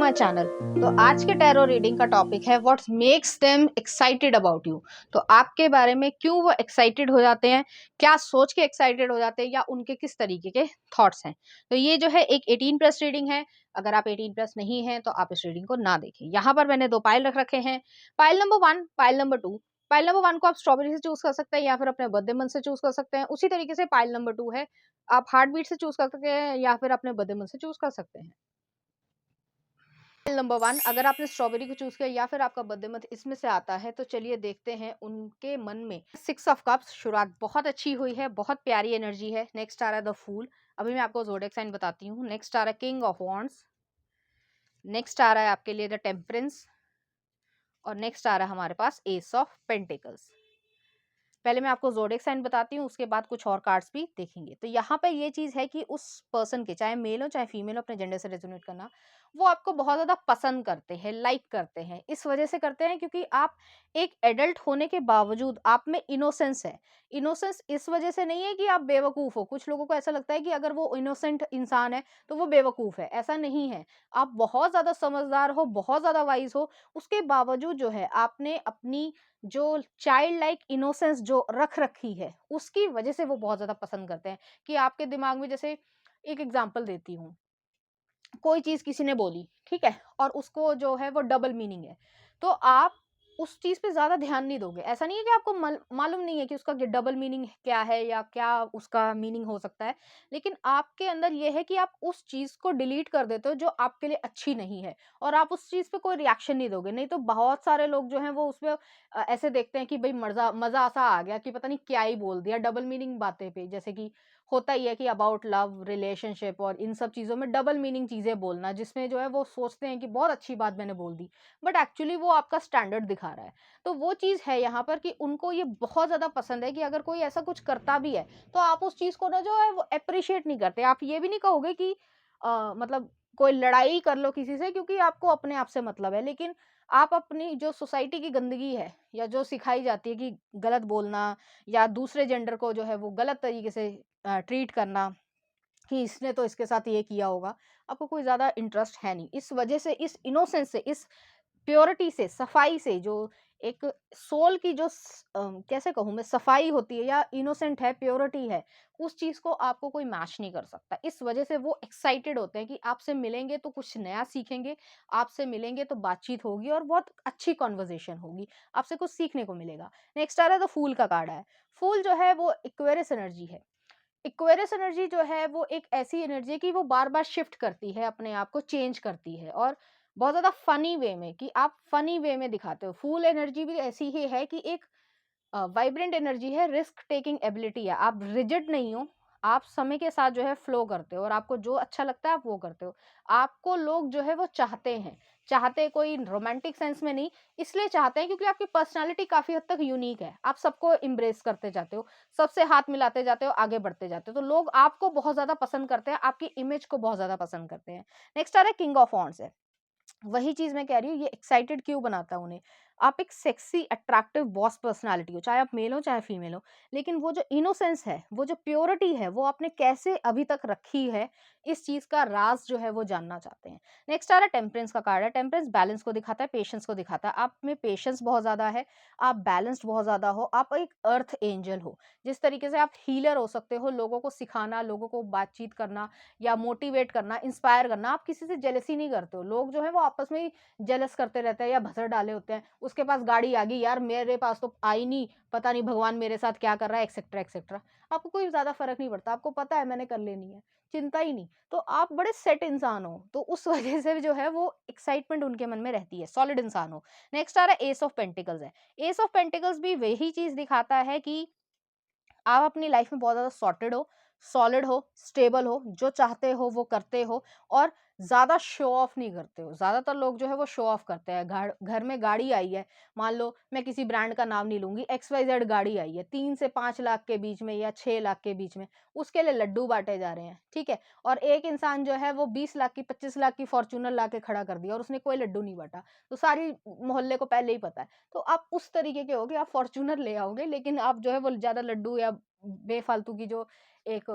My channel. तो आज के टैरो रीडिंग का टॉपिक है what makes them excited about you. तो आपके बारे में क्यों वो एक्साइटेड हो जाते हैं, क्या सोच के एक्साइटेड हो जाते हैं, या उनके किस तरीके के थॉट्स हैं। तो ये जो है एक 18+ रीडिंग है। अगर आप 18+ नहीं हैं तो आप इस रीडिंग को ना देखें। यहाँ पर मैंने 2 पाइल रख रखे हैं, pile number 1, pile number 2। Pile number 1 को आप स्ट्रॉबेरी से चूज कर सकते हैं या फिर अपने बर्थडे मंथ से चूज कर सकते हैं। उसी तरीके से पाइल नंबर 2 है, आप हार्ट बीट से चूज कर सकते हैं या फिर अपने बर्थडे मंथ से चूज कर सकते हैं। नंबर 1, अगर आपने स्ट्रॉबेरी को चूज किया या फिर आपका बर्थडे मंथ इसमें से आता है, तो चलिए देखते हैं उनके मन में। 6 ऑफ कप्स, शुरुआत बहुत अच्छी हुई है, बहुत प्यारी एनर्जी है। नेक्स्ट आ रहा है द फूल। अभी मैं आपको ज़ोडिएक साइन बताती हूँ। नेक्स्ट आ रहा है किंग ऑफ वॉन्ड्स। नेक्स्ट आ रहा है आपके लिए द टेम्परेंस। और नेक्स्ट आ रहा है हमारे पास एस ऑफ पेंटिकल्स। पहले मैं आपको ज़ोडिएक साइन बताती हूँ, उसके बाद कुछ और कार्ड्स भी देखेंगे। तो यहाँ पे ये चीज़ है कि उस पर्सन के, चाहे मेल हो चाहे फीमेल हो, अपने जेंडर से रेजोनेट करना, वो आपको बहुत ज़्यादा पसंद करते हैं, लाइक करते हैं। इस वजह से करते हैं क्योंकि आप एक एडल्ट होने के बावजूद आप में इनोसेंस है। इनोसेंस इस वजह से नहीं है कि आप बेवकूफ़ हो। कुछ लोगों को ऐसा लगता है कि अगर वो इनोसेंट इंसान है तो वो बेवकूफ़ है। ऐसा नहीं है। आप बहुत ज़्यादा समझदार हो, बहुत ज़्यादा वाइज़ हो, उसके बावजूद जो है आपने अपनी जो चाइल्ड लाइक इनोसेंस जो रख रखी है, उसकी वजह से वो बहुत ज़्यादा पसंद करते हैं। कि आपके दिमाग में, जैसे एक एग्जांपल देती हूँ, कोई चीज़ किसी ने बोली, ठीक है? और उसको जो है वो डबल मीनिंग है, तो आप उस चीज़ पे ज़्यादा ध्यान नहीं दोगे। ऐसा नहीं है कि आपको मालूम नहीं है कि उसका डबल मीनिंग क्या है या क्या उसका मीनिंग हो सकता है, लेकिन आपके अंदर ये है कि आप उस चीज़ को डिलीट कर देते हो जो आपके लिए अच्छी नहीं है, और आप उस चीज़ पे कोई रिएक्शन नहीं दोगे। नहीं तो बहुत सारे लोग जो हैं वो उसमें ऐसे देखते हैं कि भई मज़ा मज़ा सा आ गया कि पता नहीं क्या ही बोल दिया डबल मीनिंग बातें पे। जैसे कि होता ही है कि अबाउट लव, रिलेशनशिप और इन सब चीज़ों में डबल मीनिंग चीज़ें बोलना, जिसमें जो है वो सोचते हैं कि बहुत अच्छी बात मैंने बोल दी, बट एक्चुअली वो आपका स्टैंडर्ड दिखा रहा है। तो वो चीज़ है यहाँ पर कि उनको ये बहुत ज़्यादा पसंद है कि अगर कोई ऐसा कुछ करता भी है, तो आप उस चीज़ को ना जो है वो एप्रिशिएट नहीं करते। आप ये भी नहीं कहोगे कि मतलब कोई लड़ाई कर लो किसी से, क्योंकि आपको अपने आप से मतलब है। लेकिन आप अपनी जो सोसाइटी की गंदगी है, या जो सिखाई जाती है कि गलत बोलना, या दूसरे जेंडर को जो है वो गलत तरीके से ट्रीट करना, कि इसने तो इसके साथ ये किया होगा, आपको कोई ज़्यादा इंटरेस्ट है नहीं। इस वजह से, इस इनोसेंस से, इस प्योरिटी से, सफाई से, जो एक सोल की जो कैसे कहूँ मैं, सफाई होती है या इनोसेंट है, प्योरिटी है, उस चीज़ को आपको कोई मैच नहीं कर सकता। इस वजह से वो एक्साइटेड होते हैं कि आपसे मिलेंगे तो कुछ नया सीखेंगे, आपसे मिलेंगे तो बातचीत होगी और बहुत अच्छी कन्वर्सेशन होगी, आपसे कुछ सीखने को मिलेगा। नेक्स्ट आ रहा है तो फूल का कार्ड है। फूल जो है वो इक्वेरियस एनर्जी है। इक्वेरियस एनर्जी जो है वो एक ऐसी एनर्जी है कि वो बार-बार शिफ्ट करती है, अपने आप को चेंज करती है, और बहुत ज़्यादा फ़नी वे में, कि आप फ़नी वे में दिखाते हो। फूल एनर्जी भी ऐसी ही है कि एक वाइब्रेंट एनर्जी है, रिस्क टेकिंग एबिलिटी है। आप रिजिड नहीं हो, आप समय के साथ जो है फ्लो करते हो, और आपको जो अच्छा लगता है आप वो करते हो। आपको लोग जो है वो चाहते हैं, चाहते कोई रोमांटिक सेंस में नहीं, इसलिए चाहते हैं क्योंकि आपकी पर्सनैलिटी काफ़ी हद तक यूनिक है। आप सबको एम्ब्रेस करते जाते हो, सबसे हाथ मिलाते जाते हो, आगे बढ़ते जाते हो। तो लोग आपको बहुत ज़्यादा पसंद करते हैं, आपकी इमेज को बहुत ज़्यादा पसंद करते हैं। नेक्स्ट आ रहा है किंग ऑफ वॉन्ड्स है। वही चीज़ मैं कह रही हूँ, ये एक्साइटेड क्यों बनाता है उन्हें? आप एक सेक्सी अट्रैक्टिव बॉस पर्सनैलिटी हो, चाहे आप मेल हो चाहे फीमेल हो, लेकिन वो जो इनोसेंस है, वो जो प्योरिटी है, वो आपने कैसे अभी तक रखी है, इस चीज़ का राज़ जो है वो जानना चाहते हैं। नेक्स्ट आ रहा है टेम्परेंस का कार्ड है। टेम्परेंस बैलेंस को दिखाता है, पेशेंस को दिखाता है। आप में पेशेंस बहुत ज़्यादा है, आप बैलेंस्ड बहुत ज़्यादा हो, आप एक अर्थ एंजल हो। जिस तरीके से आप हीलर हो सकते हो, लोगों को सिखाना, लोगों को बातचीत करना या मोटिवेट करना, इंस्पायर करना, आप किसी से जेलसी नहीं करते हो। लोग जो है वो आपस में ही जेलस करते रहते हैं या भसड़ डाले होते हैं, उसके पास गाड़ी आ गई, यार मेरे पास तो आई नहीं, पता नहीं भगवान मेरे साथ क्या कर रहा है, एक्सेट्रा एक्सेट्रा। आपको कोई ज़्यादा फ़र्क नहीं पड़ता, आपको पता है मैंने कर लेनी है, चिंता ही नहीं। तो आप बड़े सेट इंसान हो, तो उस वजह से भी जो है वो एक्साइटमेंट उनके मन में रहती है, सॉलिड इंसान हो। नेक्स्ट आ रहा है एस ऑफ पेंटिकल्स है। एस ऑफ पेंटिकल्स भी वही चीज़ दिखाता है कि आप अपनी लाइफ में बहुत ज़्यादा सॉर्टेड हो, सॉलिड हो, स्टेबल हो, जो चाहते हो वो करते हो, और ज़्यादा शो ऑफ नहीं करते हो। ज़्यादातर लोग जो है वो शो ऑफ करते हैं। घर घर में गाड़ी आई है, मान लो मैं किसी ब्रांड का नाम नहीं लूँगी, XYZ गाड़ी आई है 3 से 5 लाख के बीच में या 6 लाख के बीच में, उसके लिए लड्डू बाँटे जा रहे हैं, ठीक है? और एक इंसान जो है वो 20 लाख की, 25 लाख की फॉर्च्यूनर ला के खड़ा कर दिया और उसने कोई लड्डू नहीं बाँटा। तो सारी मोहल्ले को पहले ही पता है। तो आप उस तरीके के हो कि आप फॉर्च्यूनर ले आओगे, लेकिन आप जो है वो ज़्यादा लड्डू या बेफालतू की जो एक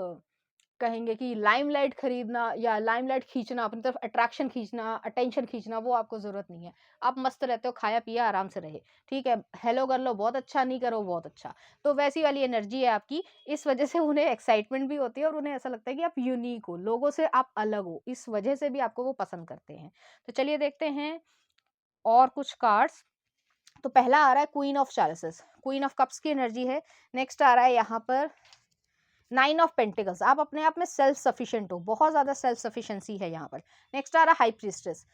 कहेंगे कि लाइमलाइट खरीदना या लाइमलाइट खींचना, अपनी तरफ अट्रैक्शन खींचना, अटेंशन खींचना, वो आपको ज़रूरत नहीं है। आप मस्त रहते हो, खाया-पिया आराम से रहे, ठीक है? हेलो कर लो बहुत अच्छा, नहीं करो बहुत अच्छा। तो वैसी वाली एनर्जी है आपकी, इस वजह से उन्हें एक्साइटमेंट भी होती है और उन्हें ऐसा लगता है कि आप यूनिक हो, लोगों से आप अलग हो, इस वजह से भी आपको वो पसंद करते हैं। तो चलिए देखते हैं और कुछ कार्ड्स। तो पहला आ रहा है queen of chalices, queen of cups की एनर्जी है। नेक्स्ट आ रहा है यहाँ पर 9 ऑफ पेंटिकल्स, आप अपने आप में सेल्फ सफिशिएंट हो, बहुत ज़्यादा सेल्फ सफिशिएंसी है यहाँ पर। नेक्स्ट आ रहा है हाई प्रीस्टेस,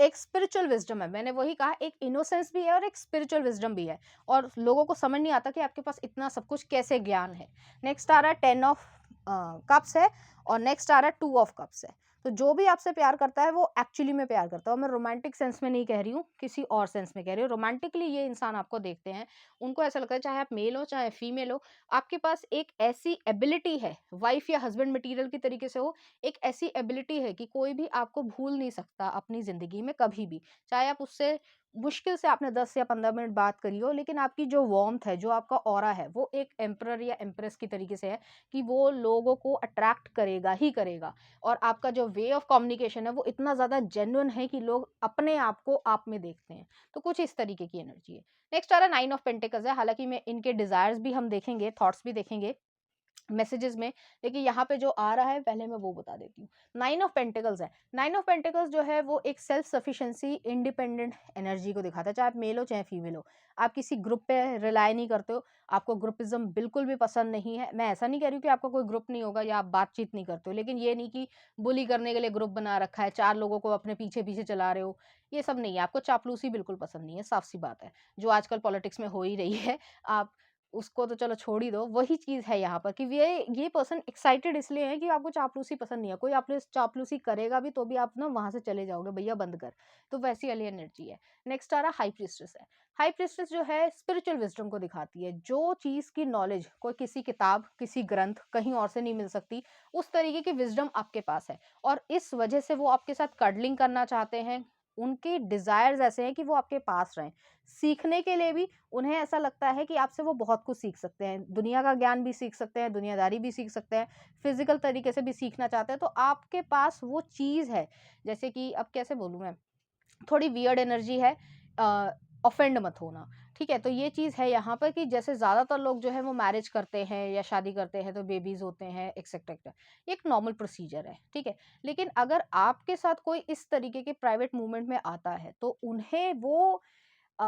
एक स्पिरिचुअल विज़डम है, मैंने वही कहा, एक इनोसेंस भी है और एक स्पिरिचुअल विज़डम भी है और लोगों को समझ नहीं आता कि आपके पास इतना सब कुछ कैसे ज्ञान है। नेक्स्ट आ रहा है 10 ऑफ कप्स है और नेक्स्ट आ रहा है 2 ऑफ कप्स है। तो जो भी आपसे प्यार करता है वो एक्चुअली में प्यार करता है और मैं रोमांटिक सेंस में नहीं कह रही हूँ, किसी और सेंस में कह रही हूँ। रोमांटिकली ये इंसान आपको देखते हैं, उनको ऐसा लगता है चाहे आप मेल हो चाहे फीमेल हो, आपके पास एक ऐसी एबिलिटी है, वाइफ या हस्बैंड मटेरियल की तरीके से हो, एक ऐसी एबिलिटी है कि कोई भी आपको भूल नहीं सकता अपनी ज़िंदगी में कभी भी। चाहे आप उससे मुश्किल से आपने 10 या 15 मिनट बात करी हो, लेकिन आपकी जो वार्मथ है, जो आपका ऑरा है, वो एक एम्परर या एम्प्रेस की तरीके से है कि वो लोगों को अट्रैक्ट करेगा ही करेगा और आपका जो वे ऑफ कम्युनिकेशन है, वो इतना ज़्यादा जेन्युइन है कि लोग अपने आप को आप में देखते हैं। तो कुछ इस तरीके की एनर्जी है। नेक्स्ट आ रहा है 9 ऑफ पेंटिकल्स है, हालाँकि मैं इनके डिज़ायर्स भी हम देखेंगे, थॉट्स भी देखेंगे मैसेजेस में, लेकिन यहाँ पे जो आ रहा है पहले मैं वो बता देती हूँ। 9 ऑफ पेंटिकल्स है, 9 ऑफ पेंटिकल्स जो है वो एक सेल्फ सफिशिएंसी, इंडिपेंडेंट एनर्जी को दिखाता है, चाहे आप मेल हो चाहे फीमेल हो। आप किसी ग्रुप पे रिलाय नहीं करते हो, आपको ग्रुपिज़्म बिल्कुल भी पसंद नहीं है। मैं ऐसा नहीं कह रही हूँ कि आपका कोई ग्रुप नहीं होगा या आप बातचीत नहीं करते हो, लेकिन ये नहीं कि बुली करने के लिए ग्रुप बना रखा है, 4 लोगों को अपने पीछे-पीछे चला रहे हो, ये सब नहीं है। आपको चापलूसी बिल्कुल पसंद नहीं है, साफ-सी बात है, जो आजकल पॉलिटिक्स में हो ही रही है। आप उसको तो चलो छोड़ ही दो, वही चीज़ है यहाँ पर कि ये पर्सन एक्साइटेड इसलिए है कि आपको चापलूसी पसंद नहीं है। कोई आपने चापलूसी करेगा भी तो भी आप ना वहाँ से चले जाओगे, भैया बंद कर। तो वैसी वाली एनर्जी है। नेक्स्ट आ रहा हाई प्रीस्टेस है। हाई प्रीस्टेस जो है स्पिरिचुअल विज़डम को दिखाती है। जो चीज़ की नॉलेज कोई किसी किताब, किसी ग्रंथ कहीं और से नहीं मिल सकती, उस तरीके की विज़डम आपके पास है और इस वजह से वो आपके साथ कडलिंग करना चाहते हैं। उनके डिज़ायर्स ऐसे हैं कि वो आपके पास रहें। सीखने के लिए भी उन्हें ऐसा लगता है कि आपसे वो बहुत कुछ सीख सकते हैं, दुनिया का ज्ञान भी सीख सकते हैं, दुनियादारी भी सीख सकते हैं, फिजिकल तरीके से भी सीखना चाहते हैं, तो आपके पास वो चीज़ है। जैसे कि अब कैसे बोलूँ मैं, थोड़ी वियर्ड एनर्जी है, ऑफेंड मत होना, ठीक है? तो ये चीज़ है यहाँ पर कि जैसे ज़्यादातर लोग जो है वो मैरिज करते हैं या शादी करते हैं तो बेबीज़ होते हैं एक्सेट्रा एक्सेट्रा, ये एक नॉर्मल प्रोसीजर है, ठीक है? लेकिन अगर आपके साथ कोई इस तरीके के प्राइवेट मूवमेंट में आता है तो उन्हें वो अ,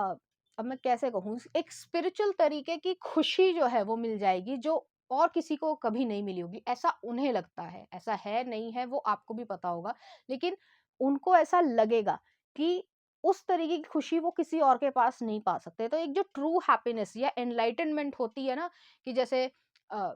अब मैं कैसे कहूँ, एक स्पिरिचुअल तरीके की खुशी जो है वो मिल जाएगी जो और किसी को कभी नहीं मिली होगी, ऐसा उन्हें लगता है। ऐसा है नहीं है वो आपको भी पता होगा, लेकिन उनको ऐसा लगेगा कि उस तरीके की खुशी वो किसी और के पास नहीं पा सकते। तो एक जो ट्रू हैप्पीनेस या एनलाइटनमेंट होती है ना, कि जैसे अ,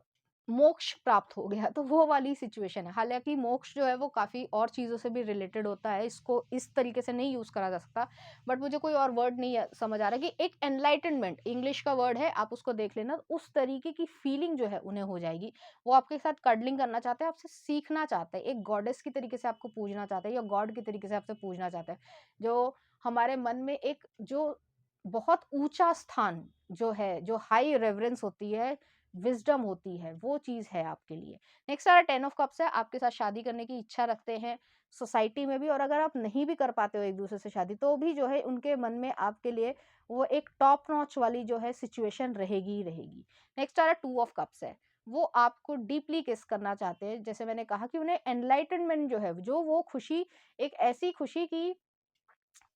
मोक्ष प्राप्त हो गया, तो वो वाली सिचुएशन है। हालाँकि मोक्ष जो है वो काफ़ी और चीज़ों से भी रिलेटेड होता है, इसको इस तरीके से नहीं यूज़ करा जा सकता, बट मुझे कोई और वर्ड नहीं समझ आ रहा कि एक एनलाइटनमेंट इंग्लिश का वर्ड है, आप उसको देख लेना, उस तरीके की फीलिंग जो है उन्हें हो जाएगी। वो आपके साथ कडलिंग करना चाहते हैं, आपसे सीखना चाहते हैं, एक गॉडेस की तरीके से आपको पूजना चाहते हैं या गॉड की तरीके से आपसे पूजना चाहते हैं। जो हमारे मन में एक जो बहुत ऊंचा स्थान जो है, जो हाई रेवरेंस होती है, विजडम होती है, वो चीज है आपके लिए। नेक्स्ट आ 10 ऑफ कप्स है, आपके साथ शादी करने की इच्छा रखते हैं सोसाइटी में भी, और अगर आप नहीं भी कर पाते हो एक दूसरे से शादी, तो भी जो है उनके मन में आपके लिए वो एक टॉप नॉच वाली जो है सिचुएशन रहेगी ही रहेगी। नेक्स्ट आ रहा 2 ऑफ कप्स है, वो आपको डीपली किस करना चाहते हैं। जैसे मैंने कहा कि उन्हें एनलाइटनमेंट जो है, जो वो खुशी, एक ऐसी खुशी की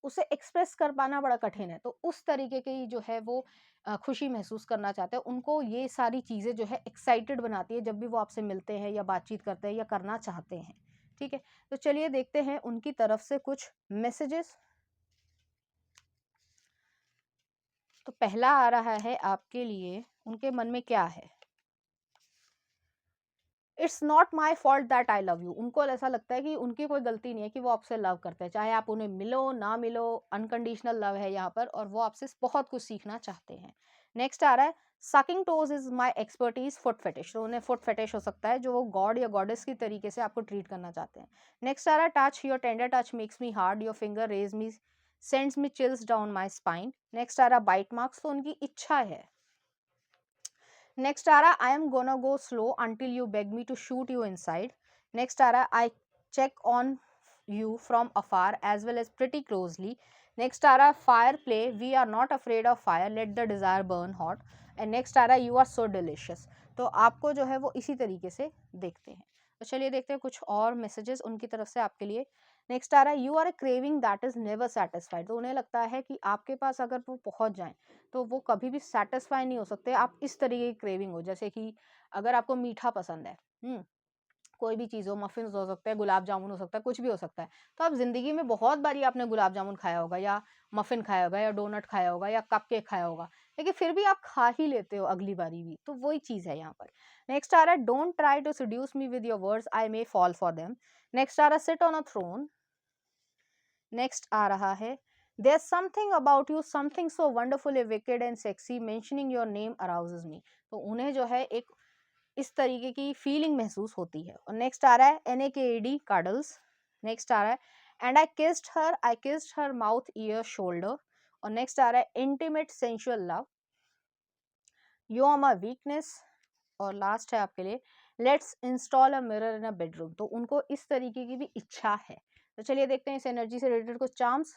उसे एक्सप्रेस कर पाना बड़ा कठिन है, तो उस तरीके की जो है वो खुशी महसूस करना चाहते हैं। उनको ये सारी चीज़ें जो है एक्साइटेड बनाती है जब भी वो आपसे मिलते हैं या बातचीत करते हैं या करना चाहते हैं, ठीक है? तो चलिए देखते हैं उनकी तरफ से कुछ मैसेजेस। तो पहला आ रहा है आपके लिए, उनके मन में क्या है? It's not my fault that I love you. उनको ऐसा लगता है कि उनकी कोई गलती नहीं है कि वो आपसे लव करते हैं, चाहे आप उन्हें मिलो ना मिलो, अनकंडीशनल लव है यहाँ पर, और वो आपसे बहुत कुछ सीखना चाहते हैं। नेक्स्ट आ रहा है sucking toes is my expertise foot fetish. तो उन्हें फुट फेटिश हो सकता है जो वो गॉड या गॉडेस की तरीके से आपको ट्रीट करना चाहते हैं। नेक्स्ट आ रहा है touch, your tender touch makes me hard, your finger raise me sends me chills down my spine. Next आ रहा है बाइट मार्क्स, तो उनकी इच्छा है नेक्स्ट आ रहा है I am gonna go slow until you beg me to shoot you inside. Next आ रहा है I check on you from afar as well as pretty closely. Next आ रहा है fire play we are not afraid of fire let the desire burn hot. And next आ रहा है you are so delicious. तो आपको जो है वो इसी तरीके से देखते हैं। तो चलिए देखते हैं कुछ और मैसेजेस उनकी तरफ से आपके लिए। नेक्स्ट आ रहा है you are a craving that is never satisfied. तो उन्हें लगता है कि आपके पास अगर वो पहुंच जाए तो वो कभी भी सेटिस्फाई नहीं हो सकते। आप इस तरीके की क्रेविंग हो, जैसे कि अगर आपको मीठा पसंद है, कोई भी चीज़ हो, मफ़िन्स हो सकते हैं, गुलाब जामुन हो सकता है, कुछ भी हो सकता है। तो आप ज़िंदगी में बहुत बारी आपने गुलाब जामुन खाया होगा या मफ़िन खाया होगा या डोनट खाया होगा या कपकेक खाया होगा, लेकिन फिर भी आप खा ही लेते हो अगली बारी भी। तो वही चीज़ है यहाँ पर। नेक्स्ट आ रहा है don't try to seduce me with your words I may fall for them. Next आ रहा है sit on a throne. Next आ रहा है there's something about you something so wonderfully wicked and sexy mentioning your name arouses me। तो उन्हें जो है एक इस तरीके की फीलिंग महसूस होती है। और नेक्स्ट आ रहा है NAKED काडल्स। नेक्स्ट आ रहा है and I kissed her mouth ear shoulder. और नेक्स्ट आ रहा है intimate sensual love you are my weakness. और लास्ट है आपके लिए let's install a mirror in a bedroom. तो उनको इस तरीके की भी इच्छा है। तो चलिए देखते हैं इस एनर्जी से रिलेटेड कुछ चार्म्स।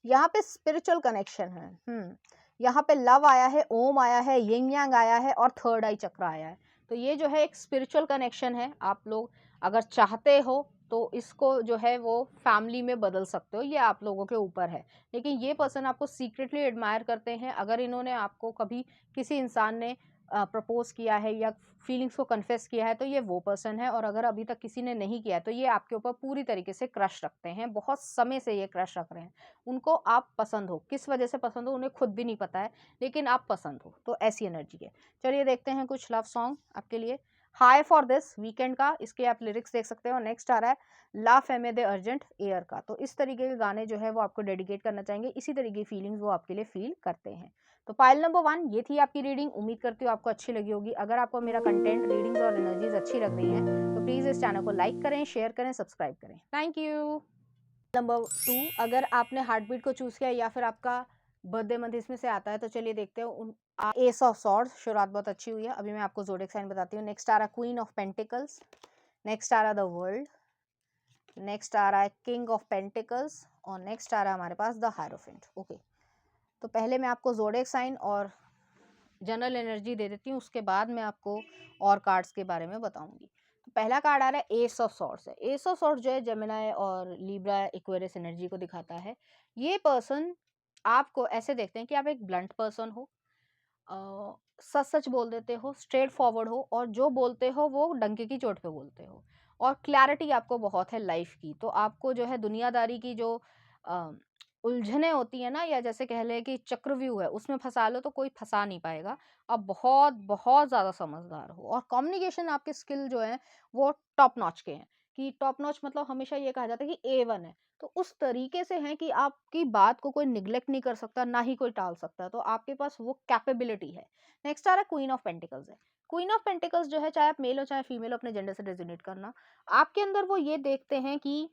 यहाँ पे स्पिरिचुअल कनेक्शन है। यहाँ पे लव आया है, ओम आया है, यिंग यांग आया है और थर्ड आई चक्र आया है। तो ये जो है एक स्पिरिचुअल कनेक्शन है। आप लोग अगर चाहते हो तो इसको जो है वो फैमिली में बदल सकते हो, ये आप लोगों के ऊपर है। लेकिन ये पर्सन आपको सीक्रेटली एडमायर करते हैं। अगर इन्होंने आपको कभी किसी इंसान ने प्रपोज किया है या फीलिंग्स को कन्फेस किया है तो ये वो पर्सन है। और अगर अभी तक किसी ने नहीं किया है तो ये आपके ऊपर पूरी तरीके से क्रश रखते हैं, बहुत समय से ये क्रश रख रहे हैं। उनको आप पसंद हो, किस वजह से पसंद हो उन्हें खुद भी नहीं पता है, लेकिन आप पसंद हो। तो ऐसी एनर्जी है। चलिए देखते हैं कुछ लव सॉन्ग आपके लिए। हाई फॉर दिस वीकेंड का, इसके आप लिरिक्स देख सकते हो। नेक्स्ट आ रहा है ला फेमे दे अर्जेंट एयर का। तो इस तरीके के गाने जो है वो आपको डेडिकेट करना चाहेंगे, इसी तरीके की फीलिंग्स वो आपके लिए फील करते हैं। तो पाइल नंबर 1 ये थी आपकी रीडिंग। उम्मीद करती हूँ आपको अच्छी लगी होगी। अगर आपको मेरा कंटेंट, रीडिंग्स और एनर्जीज अच्छी लग रही हैं तो प्लीज़ इस चैनल को लाइक करें, शेयर करें, सब्सक्राइब करें। Thank you. नंबर 2 अगर आपने हार्ट बीट को चूज़ किया या फिर आपका बर्थडे मंथ इसमें से आता है तो चलिए देखते हैं। एस ऑफ सॉर्ड्स, शुरुआत बहुत अच्छी हुई है। अभी मैं आपको ज़ोडिएक साइन बताती हूँ। नेक्स्ट आ रहा है क्वीन ऑफ पेंटिकल्स। नेक्स्ट आ रहा है द वर्ल्ड। नेक्स्ट आ रहा है किंग ऑफ पेंटिकल्स। और नेक्स्ट आ रहा है हमारे पास द हायरोफेंट। ओके, तो पहले मैं आपको ज़ोडिएक साइन और जनरल एनर्जी दे देती हूँ, उसके बाद मैं आपको और कार्ड्स के बारे में बताऊंगी। तो पहला कार्ड आ रहा है एस ऑफ सॉर्ड्स है। एस ऑफ सॉर्ड्स जो है जेमिनी और लिब्रा एक्वेरियस एनर्जी को दिखाता है। ये पर्सन आपको ऐसे देखते हैं कि आप एक ब्लंट पर्सन हो, सच सच बोल देते हो, स्ट्रेट फॉरवर्ड हो और जो बोलते हो वो डंके की चोट पे बोलते हो। और क्लैरिटी आपको बहुत है लाइफ की। तो आपको जो है दुनियादारी की जो अ, उलझने होती है ना, या जैसे कह लें कि चक्रव्यूह है, उसमें फंसा लो तो कोई फंसा नहीं पाएगा। आप बहुत बहुत ज़्यादा समझदार हो और कम्युनिकेशन आपके स्किल जो है वो टॉप नॉच के हैं। कि टॉप नॉच मतलब हमेशा ये कहा जाता है कि A1 है। तो उस तरीके से हैं कि आपकी बात को कोई निग्लेक्ट नहीं कर सकता, ना ही कोई टाल सकता। तो आपके पास वो कैपेबिलिटी है। नेक्स्ट आ रहा है क्वीन ऑफ पेंटिकल्स है। क्वीन ऑफ पेंटिकल्स जो है, चाहे आप मेल हो चाहे फीमेल हो, अपने जेंडर से डेजिग्नेट करना, आपके अंदर वो ये देखते हैं कि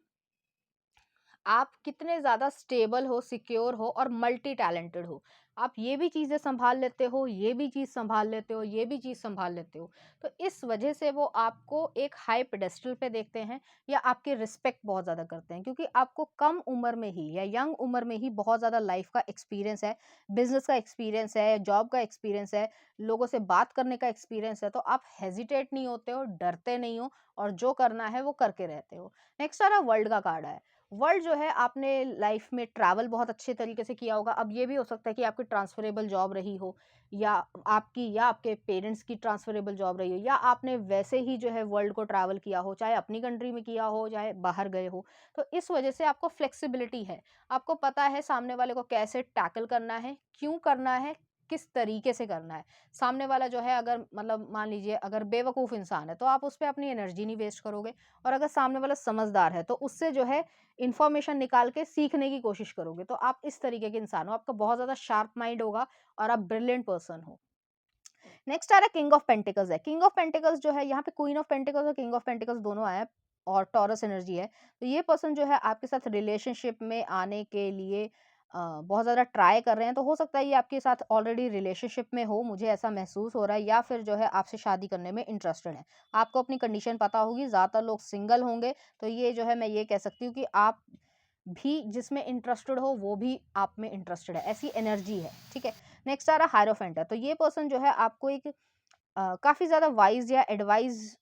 आप कितने ज़्यादा स्टेबल हो, सिक्योर हो और मल्टी टैलेंटेड हो। आप ये भी चीज़ें सँभाल लेते हो, ये भी चीज़ सँभाल लेते हो, ये भी चीज़ सँभाल लेते हो। तो इस वजह से वो आपको एक हाई पेडेस्टल पे देखते हैं या आपकी रिस्पेक्ट बहुत ज़्यादा करते हैं, क्योंकि आपको कम उम्र में ही या यंग उम्र में ही बहुत ज़्यादा लाइफ़ का एक्सपीरियंस है, बिज़नेस का एक्सपीरियंस है, जॉब का एक्सपीरियंस है, लोगों से बात करने का एक्सपीरियंस है। तो आप हेजिटेट नहीं होते हो, डरते नहीं हो और जो करना है वो करके रहते हो। नेक्स्ट आ रहा है वर्ल्ड का कार्ड है। वर्ल्ड जो है, आपने लाइफ में ट्रैवल बहुत अच्छे तरीके से किया होगा। अब ये भी हो सकता है कि आपकी ट्रांसफरेबल जॉब रही हो या आपके पेरेंट्स की ट्रांसफरेबल जॉब रही हो, या आपने वैसे ही जो है वर्ल्ड को ट्रैवल किया हो, चाहे अपनी कंट्री में किया हो चाहे बाहर गए हो। तो इस वजह से आपको फ्लेक्सिबिलिटी है। आपको पता है सामने वाले को कैसे टैकल करना है, क्यों करना है, किस तरीके से करना है। सामने वाला जो है, अगर मतलब मान लीजिए अगर बेवकूफ़ इंसान है तो आप उस पे अपनी एनर्जी नहीं वेस्ट करोगे। और अगर सामने वाला समझदार है तो उससे जो है इन्फॉर्मेशन निकाल के सीखने की कोशिश करोगे। तो आप इस तरीके के इंसान हो, आपका बहुत ज़्यादा शार्प माइंड होगा और आप ब्रिलियंट पर्सन हो। नेक्स्ट आ रहा है किंग ऑफ पेंटिकल्स है। किंग ऑफ पेंटिकल्स जो है, यहाँ पे क्वीन ऑफ पेंटिकल्स और किंग ऑफ पेंटिकल्स दोनों आए हैं और टॉरस एनर्जी है। तो ये पर्सन जो है आपके साथ रिलेशनशिप में आने के लिए बहुत ज़्यादा ट्राई कर रहे हैं, तो हो सकता है ये आपके साथ ऑलरेडी रिलेशनशिप में हो, मुझे ऐसा महसूस हो रहा है, या फिर जो है आपसे शादी करने में इंटरेस्टेड है। आपको अपनी कंडीशन पता होगी, ज़्यादातर लोग सिंगल होंगे, तो ये जो है मैं ये कह सकती हूँ कि आप भी जिसमें इंटरेस्टेड हो वो भी आप में इंटरेस्टेड है, ऐसी एनर्जी है, ठीक है। नेक्स्ट आ रहा हायरोफेंट है, तो ये पर्सन जो है आपको एक काफ़ी ज़्यादा वाइज या एडवाइस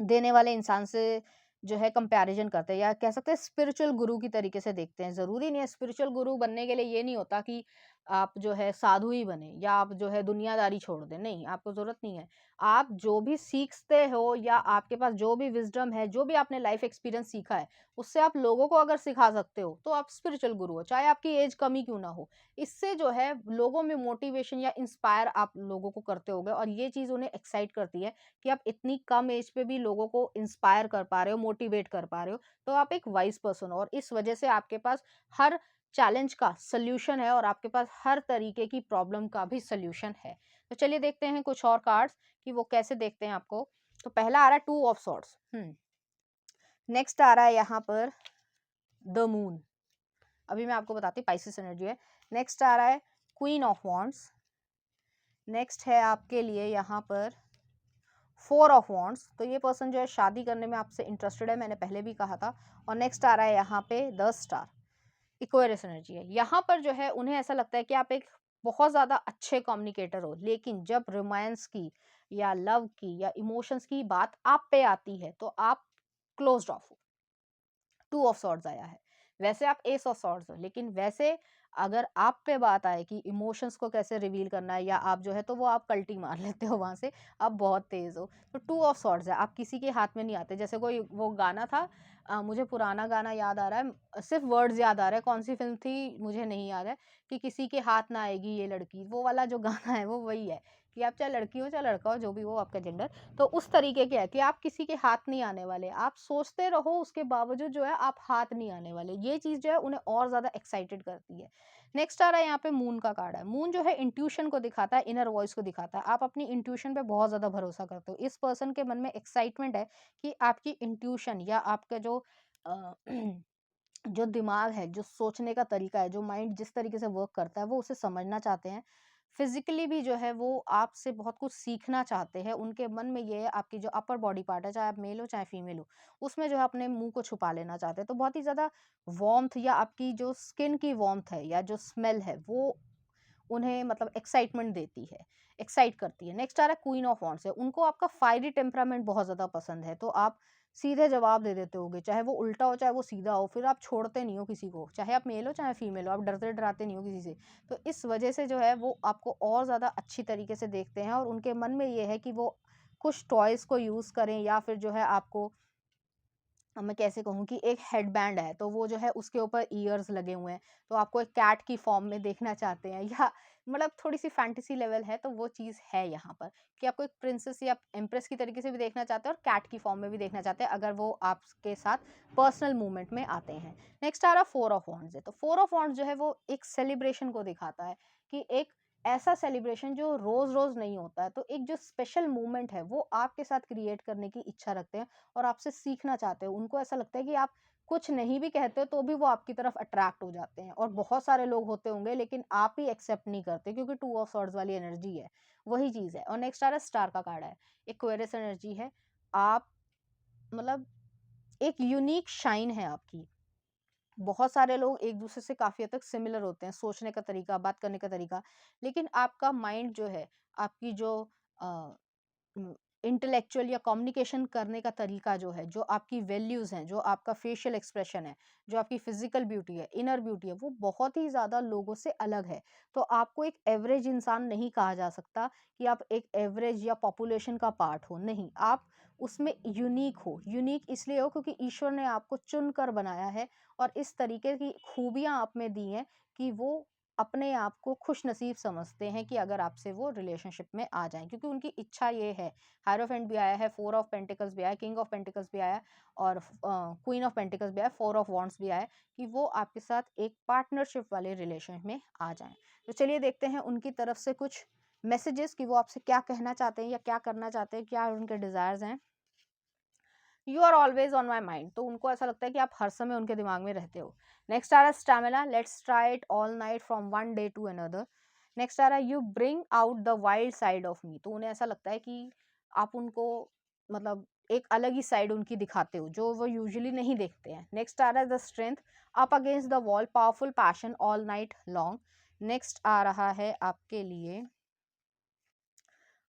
देने वाले इंसान से जो है कंपैरिजन करते हैं, या कह सकते हैं स्पिरिचुअल गुरु की तरीके से देखते हैं। ज़रूरी नहीं है, स्पिरिचुअल गुरु बनने के लिए ये नहीं होता कि आप जो है साधु ही बने या आप जो है दुनियादारी छोड़ दें, नहीं, आपको ज़रूरत नहीं है। आप जो भी सीखते हो या आपके पास जो भी विज़डम है, जो भी आपने लाइफ़ एक्सपीरियंस सीखा है, उससे आप लोगों को अगर सिखा सकते हो, तो आप स्पिरिचुअल गुरु हो, चाहे आपकी एज कम ही क्यों ना हो। इससे जो है लोगों में मोटिवेशन या इंस्पायर आप लोगों को करते होगे, और ये चीज़ उन्हें एक्साइट करती है कि आप इतनी कम एज पे भी लोगों को इंस्पायर कर पा रहे हो, मोटिवेट कर पा रहे हो, तो आप एक वाइज़ पर्सन हो, और इस वजह से आपके पास हर चैलेंज का सॉल्यूशन है और आपके पास हर तरीके की प्रॉब्लम का भी सॉल्यूशन है। तो चलिए देखते हैं कुछ और कार्ड्स कि वो कैसे देखते हैं आपको। तो पहला आ रहा है टू ऑफ सॉर्ड्स, नेक्स्ट आ रहा है यहाँ पर द मून। अभी मैं आपको बताती हूँ, पाइसेस एनर्जी है। नेक्स्ट आ रहा है क्वीन ऑफ वॉन्ड्स। नेक्स्ट है आपके लिए यहाँ पर फोर ऑफ वॉन्ड्स, तो ये पर्सन जो है शादी करने में आपसे इंटरेस्टेड है, मैंने पहले भी कहा था। और नेक्स्ट आ रहा है यहाँ पे द स्टार, इक्वेरियस एनर्जी है। यहाँ पर जो है उन्हें ऐसा लगता है कि आप एक बहुत ज़्यादा अच्छे कम्युनिकेटर हो, लेकिन जब रोमांस की या लव की या इमोशंस की बात आप पे आती है, तो आप क्लोज्ड ऑफ हो। टू ऑफ सॉर्ड्स आया है। वैसे आप एस ऑफ सॉर्ड्स हो, लेकिन वैसे अगर आप पे बात आए कि इमोशंस को कैसे रिवील करना है, या आप जो है तो वो आप कल्टी मार लेते हो वहां से, आप बहुत तेज हो। तो टू ऑफ सॉर्ड्स है, आप किसी के हाथ में नहीं आते। जैसे कोई वो गाना था, मुझे पुराना गाना याद आ रहा है, सिर्फ वर्ड्स याद आ रहा है, कौन सी फिल्म थी मुझे नहीं याद है, कि किसी के हाथ ना आएगी ये लड़की, वो वाला जो गाना है वो वही है, कि आप चाहे लड़की हो चाहे लड़का हो, जो भी हो आपका जेंडर, तो उस तरीके के है कि आप किसी के हाथ नहीं आने वाले। आप सोचते रहो, उसके बावजूद जो है आप हाथ नहीं आने वाले। ये चीज़ जो है उन्हें और ज़्यादा एक्साइटेड करती है। नेक्स्ट आ रहा है यहाँ पे मून का कार्ड है। मून जो है इंट्यूशन को दिखाता है, इनर वॉइस को दिखाता है। आप अपनी इंट्यूशन पे बहुत ज़्यादा भरोसा करते हो। इस पर्सन के मन में एक्साइटमेंट है कि आपकी इंट्यूशन या आपका जो अ, जो दिमाग है, जो सोचने का तरीका है, जो माइंड जिस तरीके से वर्क करता है, वो उसे समझना चाहते हैं। फिज़िकली भी जो है वो आपसे बहुत कुछ सीखना चाहते हैं। उनके मन में ये है, आपकी जो अपर बॉडी पार्ट है, चाहे आप मेल हो चाहे फीमेल हो, उसमें जो है अपने मुँह को छुपा लेना चाहते हैं। तो बहुत ही ज़्यादा वार्म्थ या आपकी जो स्किन की वार्म्थ है या जो स्मेल है, वो उन्हें मतलब एक्साइटमेंट देती है, एक्साइट करती है। नेक्स्ट आ रहा है क्वीन ऑफ वॉन्ड्स है। उनको आपका फायरी टेम्परामेंट बहुत ज़्यादा पसंद है, तो आप सीधे जवाब दे देते होगे, चाहे वो उल्टा हो चाहे वो सीधा हो, फिर आप छोड़ते नहीं हो किसी को, चाहे आप मेल हो चाहे फीमेल हो, आप डरते डराते नहीं हो किसी से। तो इस वजह से जो है वो आपको और ज़्यादा अच्छी तरीके से देखते हैं, और उनके मन में ये है कि वो कुछ टॉयज़ को यूज़ करें, या फिर जो है आपको मैं कैसे कहूँ कि एक हेडबैंड है, तो वो जो है उसके ऊपर ईयर्स लगे हुए हैं, तो आपको एक कैट की फॉर्म में देखना चाहते हैं, या मतलब थोड़ी-सी फैंटेसी लेवल है, तो वो चीज़ है यहाँ पर कि आपको एक प्रिंसेस या एम्प्रेस की तरीके से भी देखना चाहते हैं और कैट की फॉर्म में भी देखना चाहते हैं, अगर वो आपके साथ पर्सनल मूवमेंट में आते हैं। नेक्स्ट आ रहा फोर ऑफ वॉन्ड्स है, तो फोर ऑफ वॉन्ड्स जो है वो एक सेलिब्रेशन को दिखाता है, कि एक ऐसा सेलिब्रेशन जो रोज़-रोज़ नहीं होता है, तो एक जो स्पेशल मोमेंट है, वो आपके साथ क्रिएट करने की इच्छा रखते हैं और आपसे सीखना चाहते हो। उनको ऐसा लगता है कि आप कुछ नहीं भी कहते हो तो भी वो आपकी तरफ अट्रैक्ट हो जाते हैं, और बहुत सारे लोग होते होंगे लेकिन आप ही एक्सेप्ट नहीं करते, क्योंकि टू ऑफ सॉर्ड्स वाली एनर्जी है, वही चीज़ है। और नेक्स्ट आ रहा है स्टार का कार्ड है, एक्वेरियस एनर्जी है। आप मतलब एक यूनिक शाइन है आपकी। बहुत सारे लोग एक दूसरे से काफ़ी हद तक सिमिलर होते हैं, सोचने का तरीका, बात करने का तरीका, लेकिन आपका माइंड जो है, आपकी जो अ, इंटेलेक्चुअल या कम्युनिकेशन करने का तरीका जो है, जो आपकी वैल्यूज़ हैं, जो आपका फेशियल एक्सप्रेशन है, जो आपकी फिजिकल ब्यूटी है, इनर ब्यूटी है, वो बहुत ही ज़्यादा लोगों से अलग है। तो आपको एक एवरेज इंसान नहीं कहा जा सकता कि आप एक एवरेज या पॉपुलेशन का पार्ट हो, नहीं, आप उसमें यूनिक हो। यूनिक इसलिए हो क्योंकि ईश्वर ने आपको चुनकर बनाया है, और इस तरीके की खूबियाँ आप में दी हैं कि वो अपने आप को खुशनसीब समझते हैं कि अगर आपसे वो रिलेशनशिप में आ जाएँ, क्योंकि उनकी इच्छा ये है। हायरोफेंट भी आया है, फोर ऑफ पेंटिकल्स भी आया है, किंग ऑफ पेंटिकल्स भी आया है, और क्वीन ऑफ पेंटिकल्स भी आया है, फोर ऑफ वॉन्ड्स भी आया है, कि वो आपके साथ एक पार्टनरशिप वाले रिलेशन में आ जाएँ। तो चलिए देखते हैं उनकी तरफ से कुछ मैसेजेस कि वो आपसे क्या कहना चाहते हैं या क्या करना चाहते हैं, क्या उनके डिज़ायर्स हैं। You are always on my mind, तो उनको ऐसा लगता है कि आप हर समय उनके दिमाग में रहते हो। नेक्स्ट आ रहा है stamina, let's try it all night from one day to another. Next आ रहा है you bring out the wild side of me, तो उन्हें ऐसा लगता है कि आप उनको मतलब एक अलग ही साइड उनकी दिखाते हो जो वो यूजुअली नहीं देखते हैं। नेक्स्ट आ रहा है the strength, up against the wall, powerful passion all night long. Next आ रहा है आपके लिए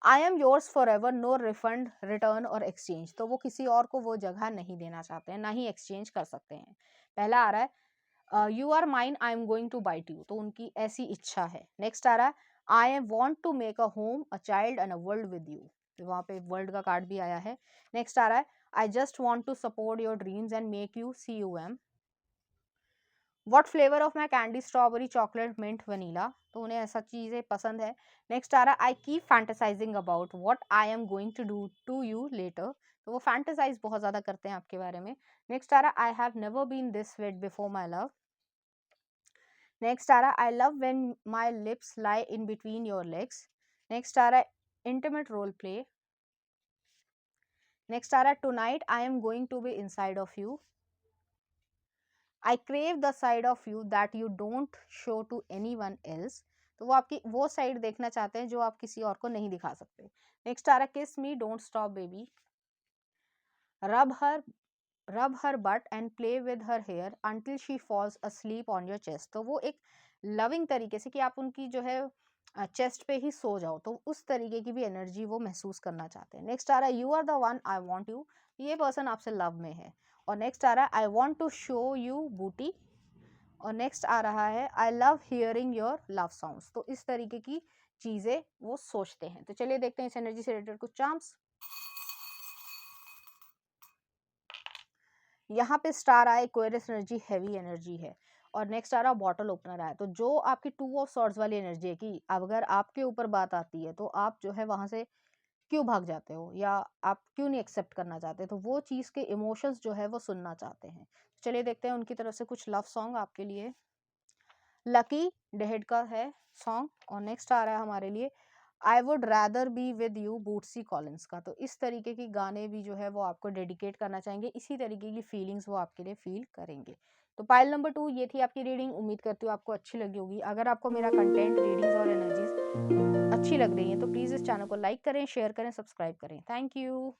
I am yours forever, no refund return और एक्सचेंज, तो वो किसी और को वो जगह नहीं देना चाहते हैं, ना ही एक्सचेंज कर सकते हैं। पहला आ रहा है you are mine I am going to bite you, तो उनकी ऐसी इच्छा है। नेक्स्ट आ रहा है I am want to make a home a child and a world with you, तो वहाँ पे वर्ल्ड का कार्ड भी आया है। नेक्स्ट आ रहा है I just want to support your dreams and make you see you M. What flavour of my candy, strawberry, chocolate, mint, vanilla, तो उन्हें ऐसा चीज़ें पसंद है। नेक्स्ट आ रहा है I keep fantasising about what I am going to do to you later, तो वो फैंटेसाइज बहुत ज़्यादा करते हैं आपके बारे में। नेक्स्ट आ रहा है I have never been this wet before my love. Next आ रहा है I love when my lips lie in between your legs. Next आ रहा है इंटीमेट रोल प्ले। नेक्स्ट आ रहा है tonight I am going to be inside of you. I crave the side of you that you don't show to anyone else, तो वो आपकी वो साइड देखना चाहते हैं जो आप किसी और को नहीं दिखा सकते। नेक्स्ट आ रहा है किस me don't stop baby, rub her rub her butt and play with her hair until she falls asleep on your chest, तो वो एक लविंग तरीके से कि आप उनकी जो है चेस्ट पे ही सो जाओ, तो उस तरीके की भी एनर्जी वो महसूस करना चाहते हैं। नेक्स्ट आ रहा है you are the one I want you, ये पर्सन आपसे लव में है। और नेक्स्ट आ रहा है I want to show you booty. और नेक्स्ट आ रहा है I love hearing your love sounds, तो इस तरीके की चीजें वो सोचते हैं। तो चलिए देखते हैं इस एनर्जी से रिलेटेड कुछ चार्म्स। यहाँ पे स्टार आए एक्वेरियस एनर्जी, हैवी एनर्जी है। और नेक्स्ट आ रहा बॉटल ओपनर आया, तो जो आपकी टू ऑफ सॉर्ड्स वाली एनर्जी है कि अगर आपके ऊपर बात आती है तो आप जो है वहां से क्यों भाग जाते हो या आप क्यों नहीं एक्सेप्ट करना चाहते, तो वो चीज़ के इमोशंस जो है वो सुनना चाहते हैं। चलिए देखते हैं उनकी तरफ से कुछ लव सॉन्ग आपके लिए। लकी डेहेड का है सॉन्ग। और नेक्स्ट आ रहा है हमारे लिए I would rather be with you Bootsy Collins का, तो इस तरीके की गाने भी जो है वो आपको डेडिकेट करना चाहेंगे, इसी तरीके की फीलिंग्स वो आपके लिए फील करेंगे। तो पाइल नंबर 2 ये थी आपकी रीडिंग, उम्मीद करती हूँ आपको अच्छी लगी होगी। अगर आपको मेरा कंटेंट, रीडिंग्स और एनर्जीज अच्छी लग रही है तो प्लीज़ इस चैनल को लाइक करें, शेयर करें, सब्सक्राइब करें। Thank you.